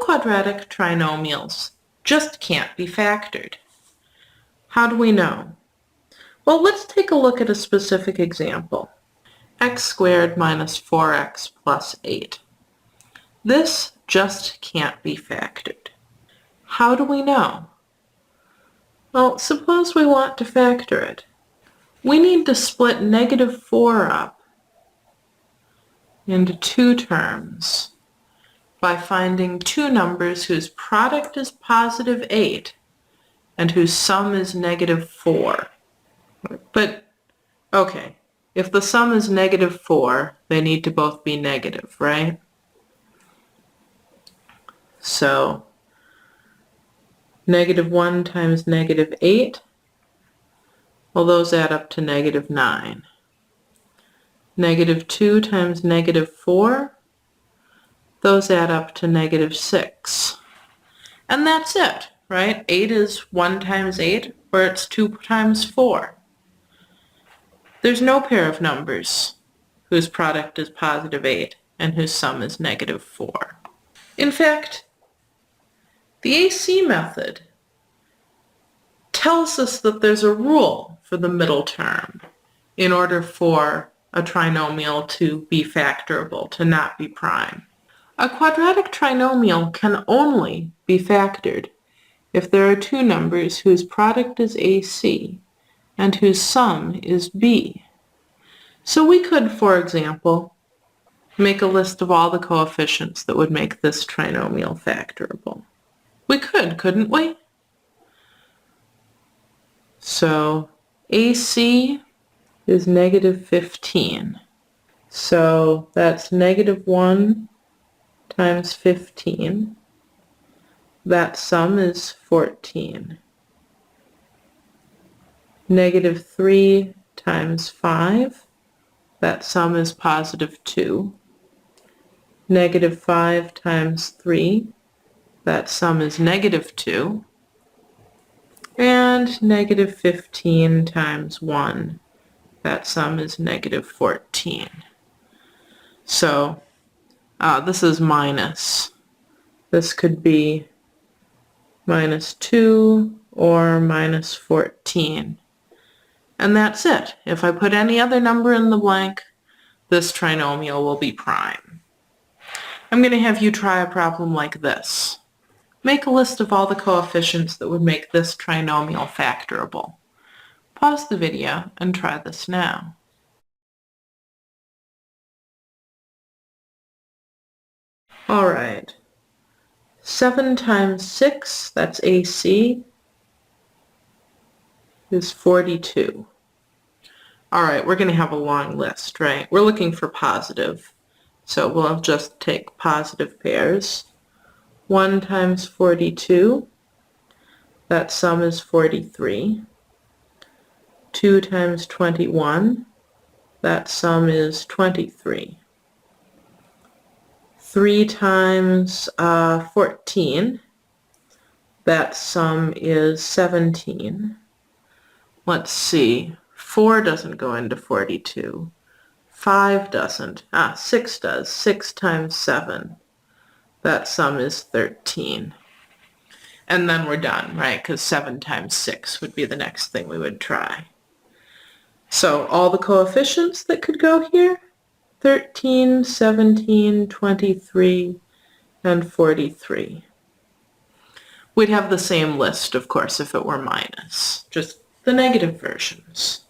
quadratic trinomials just can't be factored. How do we know? Well, let's take a look at a specific example. X squared minus 4x plus 8. This just can't be factored. How do we know? Well, suppose we want to factor it. We need to split negative 4 up into two terms by finding two numbers whose product is positive 8 and whose sum is negative 4. But, okay, if the sum is negative 4, they need to both be negative, right? So, negative 1 times negative 8, well, those add up to negative 9. Negative 2 times negative 4, those add up to negative 6. And that's it, right? 8 is 1 times 8, or it's 2 times 4. There's no pair of numbers whose product is positive 8 and whose sum is negative 4. In fact, the AC method tells us that there's a rule for the middle term in order for a trinomial to be factorable, to not be prime. A quadratic trinomial can only be factored if there are two numbers whose product is AC and whose sum is B. So we could, for example, make a list of all the coefficients that would make this trinomial factorable. We could, couldn't we? So AC is negative 15. So that's negative 1 times 15. That sum is 14. Negative 3 times 5. That sum is positive 2. Negative 5 times 3. That sum is negative 2. And negative 15 times 1. That sum is negative 14. So this is minus. This could be minus 2 or minus 14. And that's it. If I put any other number in the blank, this trinomial will be prime. I'm going to have you try a problem like this. Make a list of all the coefficients that would make this trinomial factorable. Pause the video and try this now. All right. 7 times 6, that's AC, is 42. All right, we're going to have a long list, right? We're looking for positive, so we'll just take positive pairs. 1 times 42, that sum is 43. 2 times 21, that sum is 23. 3 times 14, that sum is 17. Let's see, 4 doesn't go into 42. 5 doesn't. 6 does. 6 times 7. That sum is 13. And then we're done, right? Because 7 times 6 would be the next thing we would try. So all the coefficients that could go here, 13, 17, 23, and 43. We'd have the same list, of course, if it were minus, just the negative versions.